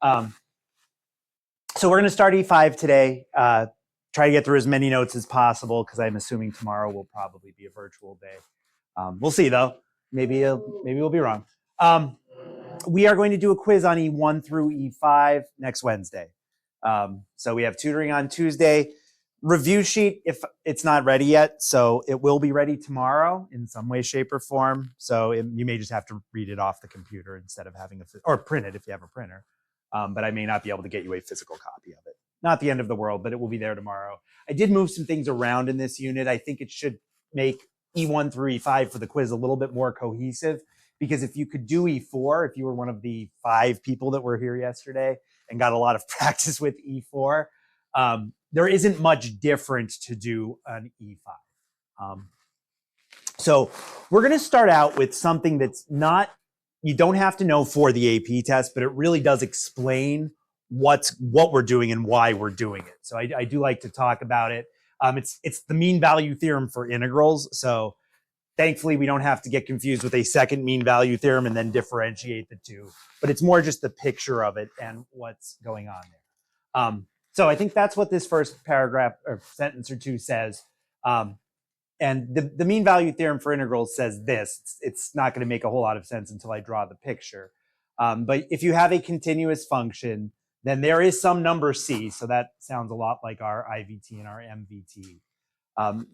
So we're going to start E5 today. Try to get through as many notes as possible because I'm assuming tomorrow will probably be a virtual day. We'll see though. Maybe we'll be wrong. We are going to do a quiz on E1 through E5 next Wednesday. So we have tutoring on Tuesday. Review sheet, if it's not ready yet, so it will be ready tomorrow in some way, shape, or form. So you may just have to read it off the computer instead of having or print it if you have a printer. But I may not be able to get you a physical copy of it. Not the end of the world, but it will be there tomorrow. I did move some things around in this unit. I think it should make E1 through E5 for the quiz a little bit more cohesive, because if you could do E4, if you were one of the 5 people that were here yesterday and got a lot of practice with E4, there isn't much different to do on E5. So we're going to start out with something that's not, you don't have to know for the AP test, but it really does explain what we're doing and why we're doing it. So I do like to talk about it. It's the mean value theorem for integrals. So thankfully, we don't have to get confused with a second mean value theorem and then differentiate the two. But it's more just the picture of it and what's going on there. So I think that's what this first paragraph or sentence or two says. And the mean value theorem for integrals says this. It's not going to make a whole lot of sense until I draw the picture. But if you have a continuous function, then there is some number c. So that sounds a lot like our IVT and our MVT.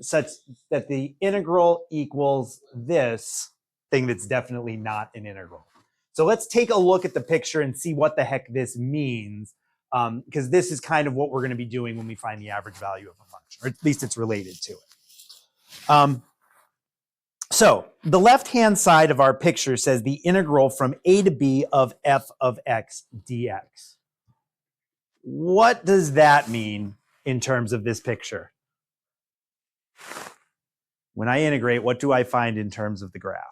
Such that the integral equals this thing that's definitely not an integral. So let's take a look at the picture and see what the heck this means, because this is kind of what we're going to be doing when we find the average value of a function, or at least it's related to it. So the left-hand side of our picture says the integral from a to b of f of x dx. What does that mean in terms of this picture? When I integrate, what do I find in terms of the graph?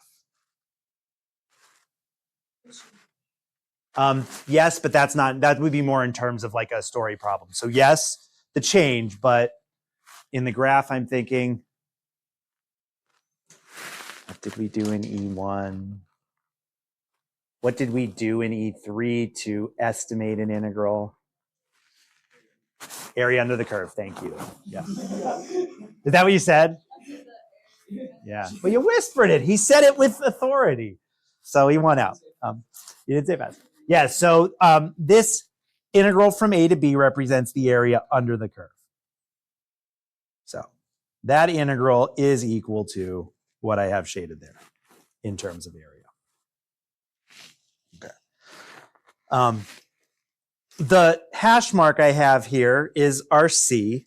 Yes, but that would be more in terms of like a story problem. So yes, the change, but in the graph, I'm thinking, what did we do in E1? What did we do in E3 to estimate an integral? Area under the curve, thank you. Yeah. Is that what you said? Yeah, but you whispered it. He said it with authority. So he won out. You didn't say fast. Yeah, so this integral from a to b represents the area under the curve. So that integral is equal to what I have shaded there in terms of area. Okay. The hash mark I have here is our c.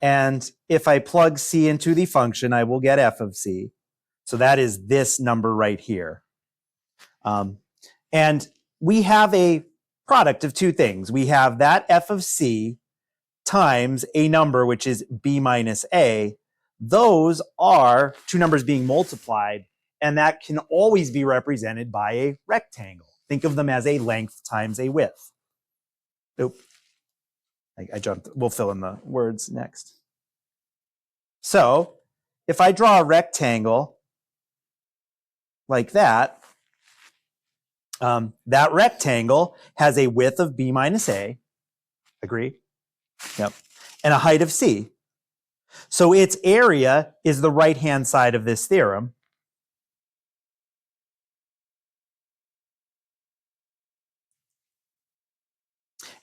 And if I plug c into the function, I will get f of c. So that is this number right here. And we have a product of two things. We have that f of c times a number, which is b minus a. Those are two numbers being multiplied, and that can always be represented by a rectangle. Think of them as a length times a width. Oop. I jumped. We'll fill in the words next. So if I draw a rectangle like that, that rectangle has a width of b minus a. Agree? Yep. And a height of c. So its area is the right-hand side of this theorem.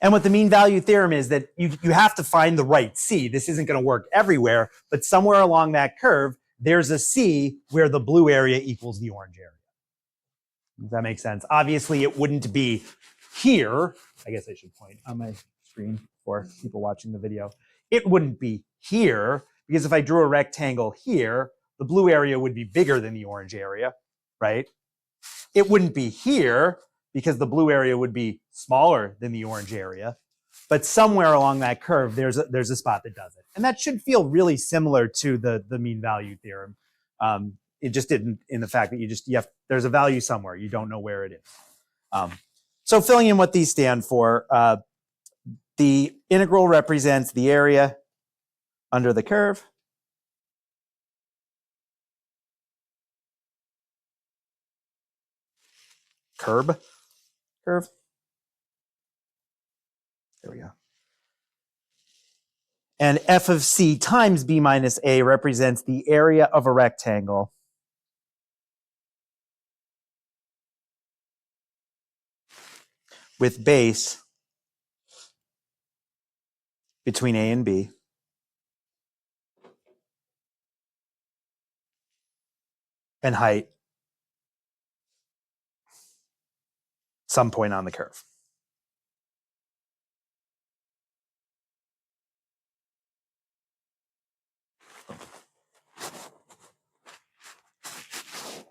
And what the mean value theorem is that you have to find the right c. This isn't going to work everywhere, but somewhere along that curve, there's a c where the blue area equals the orange area. Does that make sense? Obviously, it wouldn't be here. I guess I should point on my screen for people watching the video. It wouldn't be here, because if I drew a rectangle here, the blue area would be bigger than the orange area, right? It wouldn't be here, because the blue area would be smaller than the orange area. But somewhere along that curve, there's a spot that does it. And that should feel really similar to the mean value theorem. It just didn't, in the fact that there's a value somewhere. You don't know where it is. So filling in what these stand for, the integral represents the area under the curve. Curve. There we go. And f of c times b minus a represents the area of a rectangle with base between a and b and height some point on the curve.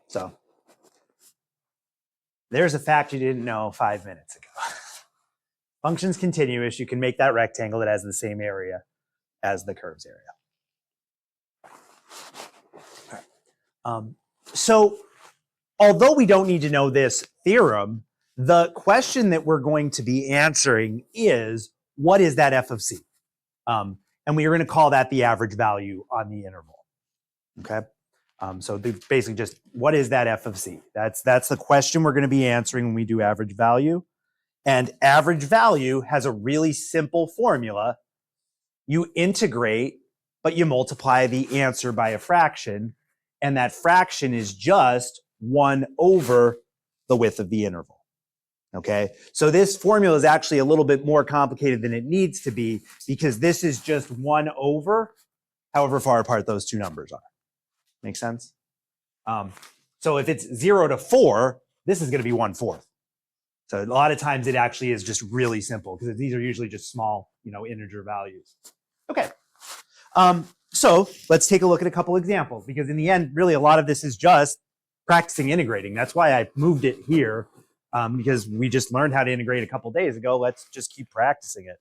So there's a fact you didn't know 5 minutes ago. Function's continuous. You can make that rectangle that has the same area as the curve's area. So although we don't need to know this theorem, the question that we're going to be answering is, what is that f of c? And we are going to call that the average value on the interval. Okay. So basically just, what is that f of c? That's the question we're going to be answering when we do average value. And average value has a really simple formula. You integrate, but you multiply the answer by a fraction. And that fraction is just 1 over the width of the interval. Okay, so this formula is actually a little bit more complicated than it needs to be, because this is just 1 over however far apart those two numbers are. Make sense? So if it's 0 to 4, this is going to be 1/4. So a lot of times it actually is just really simple, because these are usually just small, integer values. Okay. So let's take a look at a couple examples, because in the end, really a lot of this is just practicing integrating. That's why I moved it here, because we just learned how to integrate a couple days ago. Let's just keep practicing it.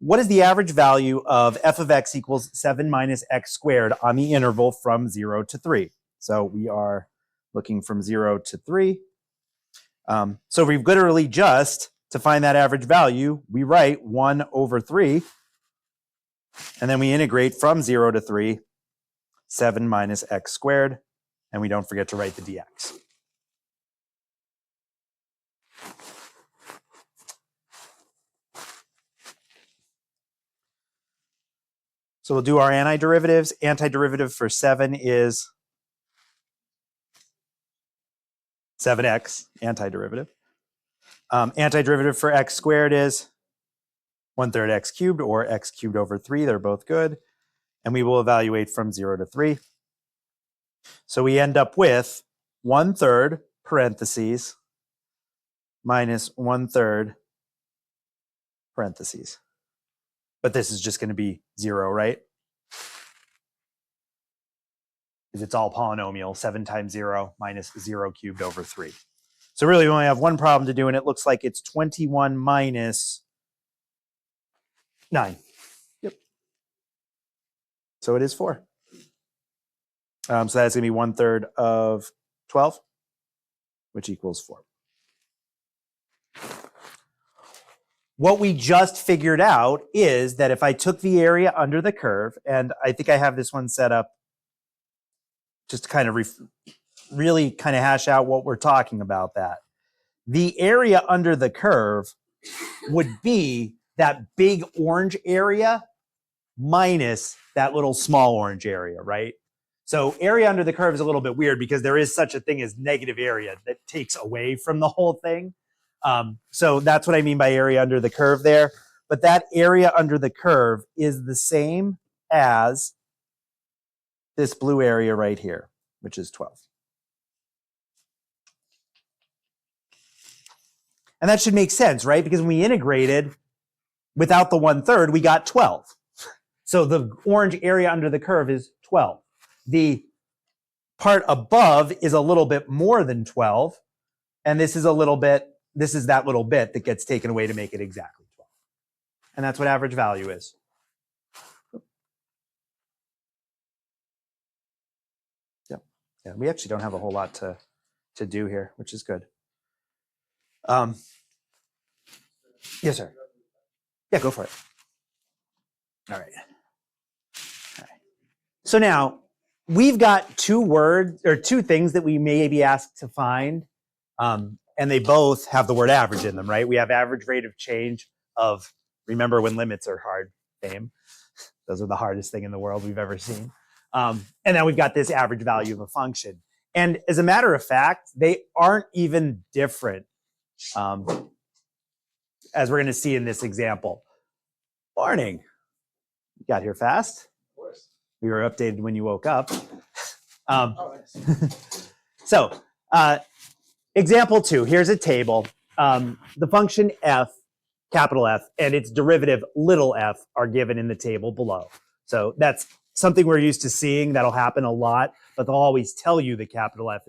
What is the average value of f of x equals 7 minus x squared on the interval from 0 to 3? So we are looking from 0 to 3. So we've literally just, to find that average value, we write 1 over 3, and then we integrate from 0 to 3, 7 minus x squared, and we don't forget to write the dx. So we'll do our antiderivatives. Antiderivative for 7 is 7x, antiderivative. Antiderivative for x squared is 1/3 x cubed, or x cubed over 3. They're both good. And we will evaluate from 0 to 3. So we end up with 1/3 parentheses minus 1/3 parentheses. But this is just going to be 0, right? Because it's all polynomial. 7 times 0 minus 0 cubed over 3. So really we only have one problem to do, and it looks like it's 21 minus 9. Yep. So it is 4. So that's going to be 1/3 of 12, which equals 4. What we just figured out is that if I took the area under the curve, and I think I have this one set up just to kind of really kind of hash out what we're talking about, that the area under the curve would be that big orange area minus that little small orange area, right? So area under the curve is a little bit weird, because there is such a thing as negative area that takes away from the whole thing. So that's what I mean by area under the curve there. But that area under the curve is the same as this blue area right here, which is 12. And that should make sense, right? Because when we integrated without the 1/3, we got 12. So the orange area under the curve is 12. The part above is a little bit more than 12. And this is that little bit that gets taken away to make it exactly 12. And that's what average value is. Yep. Yeah, we actually don't have a whole lot to do here, which is good. Yes, sir. Yeah, go for it. All right. So now we've got two things that we may be asked to find, and they both have the word average in them, right? We have average rate of change of Remember when limits are hard, fame. Those are the hardest thing in the world we've ever seen. And then we've got this average value of a function. And as a matter of fact, they aren't even different, as we're going to see in this example. Morning. You got here fast. Of course. We were updated when you woke up. Nice. So, example 2, here's a table. The function f, capital F, and its derivative, little f, are given in the table below. So that's something we're used to seeing. That'll happen a lot, but they'll always tell you that capital F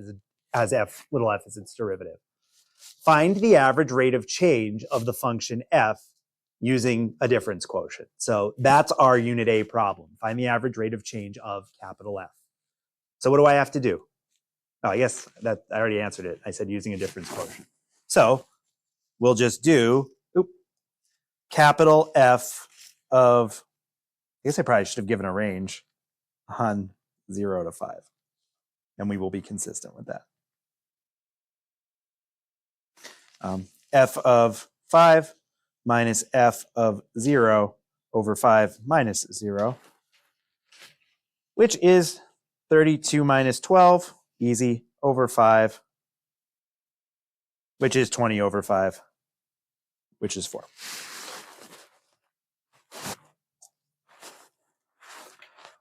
has f, little f as its derivative. Find the average rate of change of the function f using a difference quotient. So that's our unit A problem. Find the average rate of change of capital F. So what do I have to do? Oh, I guess that I already answered it. I said using a difference quotient. So we'll just do capital F of, I guess I probably should have given a range on 0 to 5. And we will be consistent with that. F of 5 minus f of 0 over 5 minus 0, which is 32 minus 12, easy, over 5, which is 20 over 5, which is 4.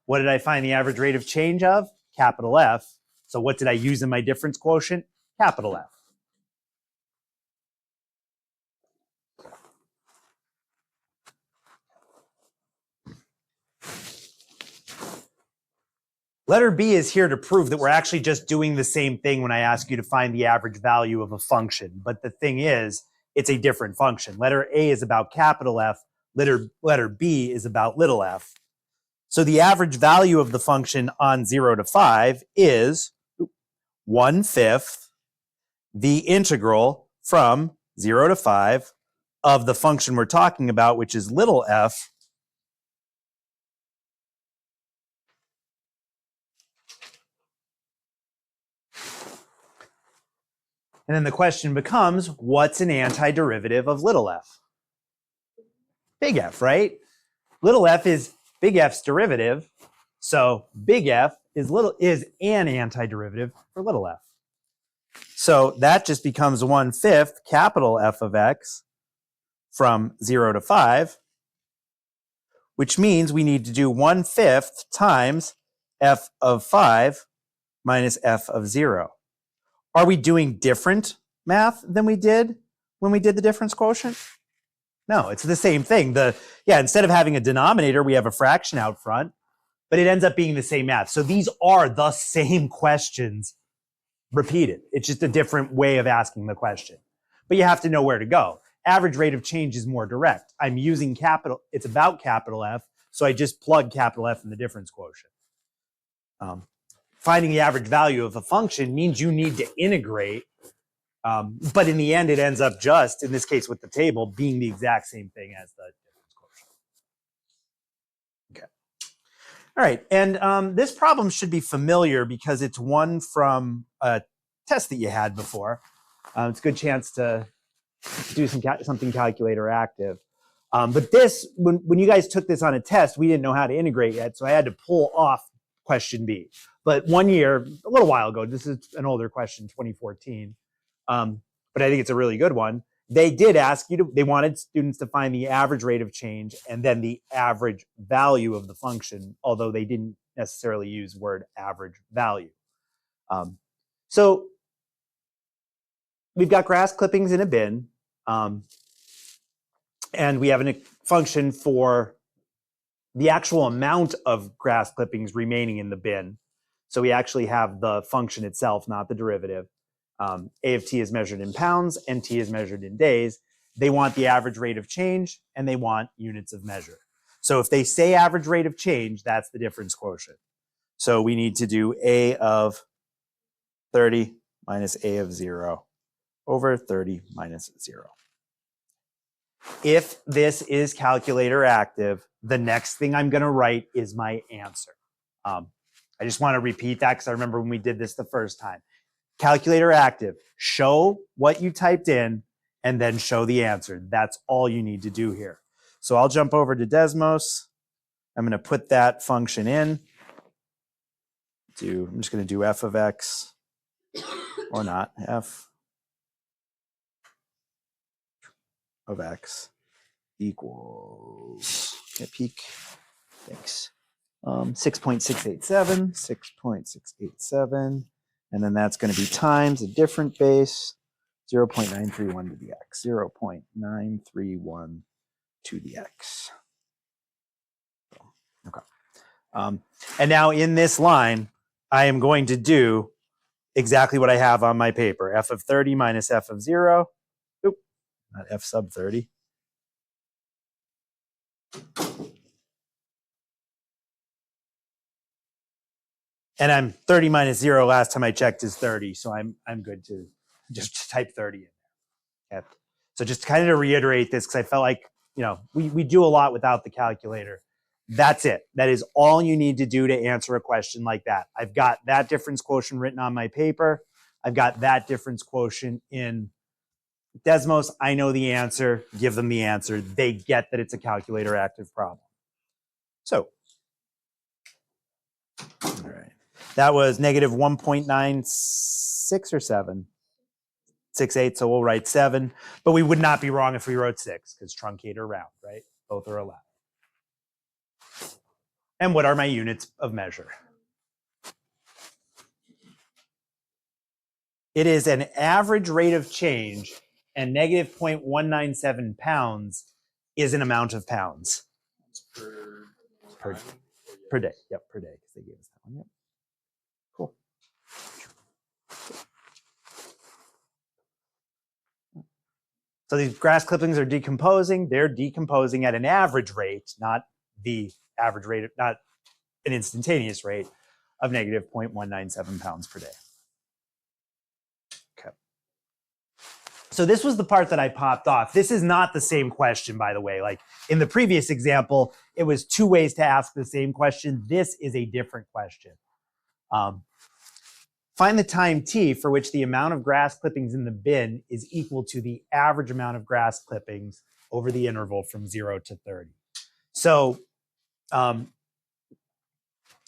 What did I find the average rate of change of? Capital F. So what did I use in my difference quotient? Capital F. Letter B is here to prove that we're actually just doing the same thing when I ask you to find the average value of a function. But the thing is, it's a different function. Letter A is about capital F. Letter B is about little f. So the average value of the function on 0 to 5 is 1/5 the integral from 0 to 5 of the function we're talking about, which is little f, and then the question becomes, what's an antiderivative of little f? Big F, right? Little f is big F's derivative, so big F is an antiderivative for little f. So that just becomes 1/5 capital F of x from 0 to 5, which means we need to do 1/5 times f of 5 minus f of 0. Are we doing different math than we did when we did the difference quotient? No, it's the same thing. Instead of having a denominator, we have a fraction out front, but it ends up being the same math. So these are the same questions repeated. It's just a different way of asking the question. But you have to know where to go. Average rate of change is more direct. I'm using capital, it's about capital F, so I just plug capital F in the difference quotient. Finding the average value of a function means you need to integrate, but in the end, it ends up just, in this case with the table, being the exact same thing as the difference quotient. Okay. All right, and this problem should be familiar because it's one from a test that you had before. It's a good chance to do something calculator active. But this, when you guys took this on a test, we didn't know how to integrate yet, so I had to pull off question B. But one year, a little while ago, this is an older question, 2014, but I think it's a really good one. They did ask you they wanted students to find the average rate of change and then the average value of the function, although they didn't necessarily use word average value. So we've got grass clippings in a bin, and we have a function for the actual amount of grass clippings remaining in the bin. So we actually have the function itself, not the derivative. A of t is measured in pounds and t is measured in days. They want the average rate of change and they want units of measure. So if they say average rate of change, that's the difference quotient. So we need to do A of 30 minus A of 0 over 30 minus 0. If this is calculator active, the next thing I'm going to write is my answer. I just want to repeat that because I remember when we did this the first time. Calculator active, show what you typed in and then show the answer. That's all you need to do here. So I'll jump over to Desmos. I'm going to put that function in. I'm just going to do f of x, or not, f of x equals, peak, thanks, 6.687, 6.687, and then that's going to be times a different base, 0.931 to the x, 0.931 to the x. Okay. And now in this line, I am going to do exactly what I have on my paper. F of 30 minus f of 0. Oop, not f sub 30. And I'm 30 minus 0 last time I checked is 30, so I'm good to just type 30 in there. Okay. So just kind of to reiterate this, because I felt like, we do a lot without the calculator. That's it. That is all you need to do to answer a question like that. I've got that difference quotient written on my paper. I've got that difference quotient in Desmos. I know the answer. Give them the answer. They get that it's a calculator active problem. So, all right. That was negative 1.96 or 7? 6/8, so we'll write 7. But we would not be wrong if we wrote 6, because truncate or round, right? Both are allowed. And what are my units of measure? It is an average rate of change, and negative 0.197 pounds is an amount of pounds. Per day. Yep, per day, because they gave us that one. Yep. Cool. So these grass clippings are decomposing. They're decomposing at an average rate, not the average rate, not an instantaneous rate of negative 0.197 pounds per day. Okay. So this was the part that I popped off. This is not the same question, by the way. Like in the previous example, it was 2 ways to ask the same question. This is a different question. Find the time t for which the amount of grass clippings in the bin is equal to the average amount of grass clippings over the interval from 0 to 30. So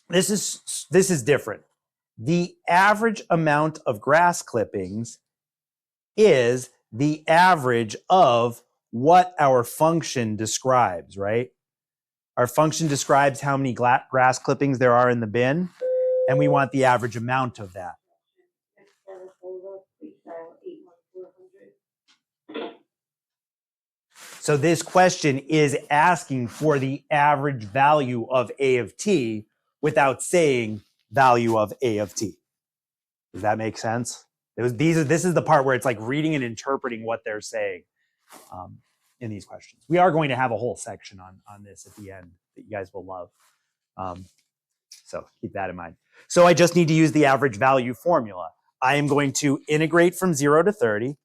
this is different. The average amount of grass clippings is the average of what our function describes, right? Our function describes how many grass clippings there are in the bin, and we want the average amount of that. So this question is asking for the average value of A of t without saying value of A of t. Does that make sense? This is the part where it's like reading and interpreting what they're saying in these questions. We are going to have a whole section on this at the end that you guys will love. So keep that in mind. So I just need to use the average value formula. I am going to integrate from 0 to 30.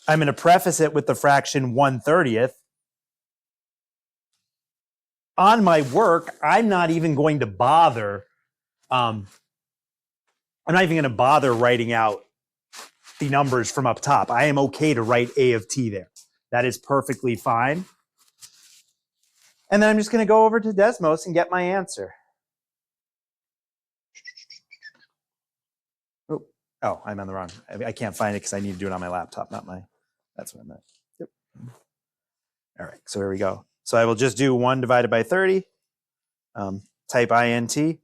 I'm going to preface it with the fraction 1/30. On my work, I'm not even going to bother. I'm not even going to bother writing out the numbers from up top. I am okay to write A of t there. That is perfectly fine. And then I'm just going to go over to Desmos and get my answer. Oh, I'm on the wrong. I can't find it because I need to do it on my laptop, not my. That's what I meant. Yep. All right, so here we go. So I will just do 1 divided by 30. Type int.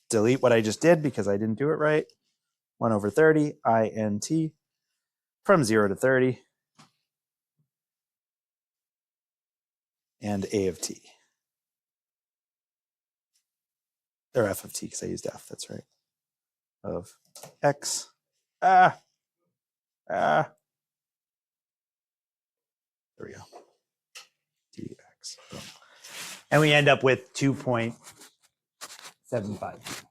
Delete what I just did because I didn't do it right. 1 over 30, int, from 0 to 30. And A of t. Or f of t, because I used f, that's right. Of x. There we go. dx. And we end up with 2.75.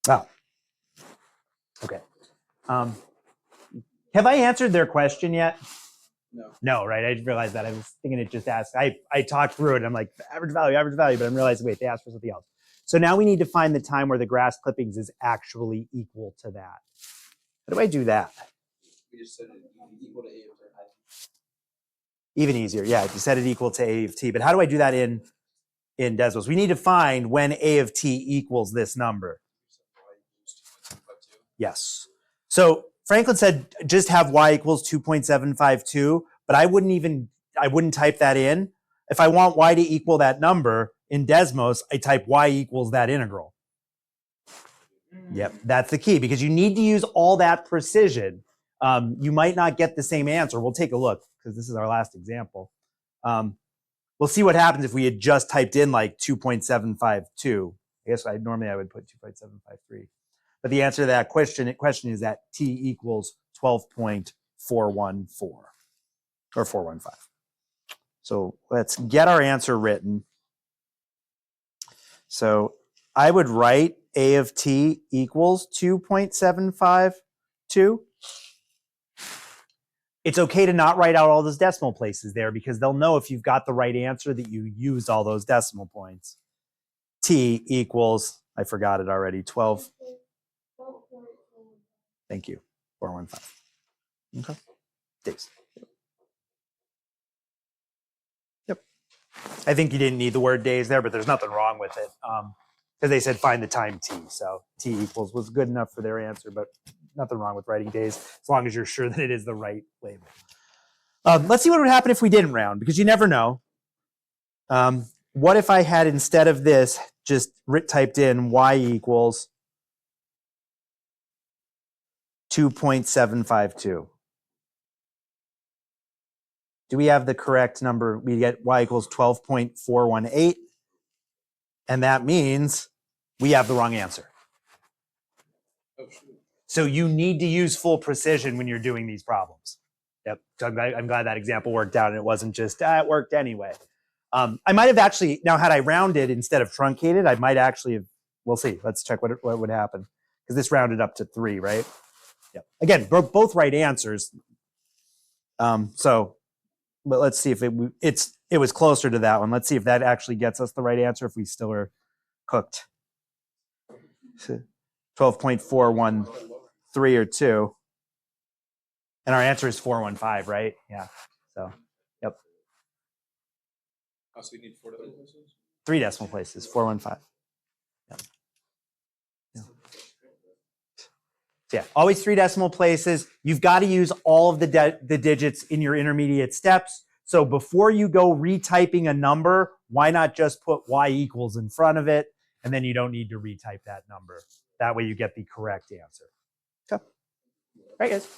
Oh, okay. Have I answered their question yet? No, right? I realized that. I was thinking it just asked. I talked through it. And I'm like, average value, but I'm realizing, wait, they asked for something else. So now we need to find the time where the grass clippings is actually equal to that. How do I do that? We just said it equal to A of t. Even easier. Yeah, if you set it equal to A of t. But how do I do that in Desmos? We need to find when A of t equals this number. Yes. So Franklin said just have y equals 2.752, but I wouldn't type that in. If I want y to equal that number in Desmos, I type y equals that integral. Yep, that's the key because you need to use all that precision. You might not get the same answer. We'll take a look because this is our last example. We'll see what happens if we had just typed in like 2.752. I guess normally I would put 2.753. But the answer to that question is that t equals 12.414 or 415. So let's get our answer written. So I would write A of t equals 2.752. It's okay to not write out all those decimal places there because they'll know if you've got the right answer that you used all those decimal points. T equals, I forgot it already, 12. Thank you, 415. Okay, days. Yep. I think you didn't need the word days there, but there's nothing wrong with it because they said find the time t. So t equals was good enough for their answer, but nothing wrong with writing days as long as you're sure that it is the right label. Let's see what would happen if we didn't round because you never know. What if I had instead of this just typed in y equals 2.752? Do we have the correct number? We get y equals 12.418. And that means we have the wrong answer. So you need to use full precision when you're doing these problems. Yep. So I'm glad that example worked out and it wasn't just, it worked anyway. I might have actually, now had I rounded instead of truncated, I might actually have, we'll see. Let's check what would happen. Because this rounded up to 3, right? Yep. Again, both right answers. But let's see if it was closer to that one. Let's see if that actually gets us the right answer if we still are cooked. 12.413 or 2. And our answer is 415, right? Yeah. So, yep. Oh, so we need 4 decimal places? 3 decimal places, 415. Yep. Yeah. So yeah, always 3 decimal places. You've got to use all of the digits in your intermediate steps. So before you go retyping a number, why not just put y equals in front of it, and then you don't need to retype that number. That way you get the correct answer. Okay. All right, guys.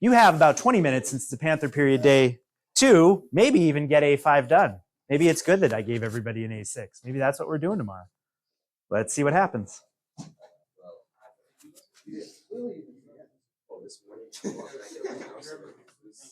You have about 20 minutes since the Panther period day to maybe even get A5 done. Maybe it's good that I gave everybody an A6. Maybe that's what we're doing tomorrow. Let's see what happens.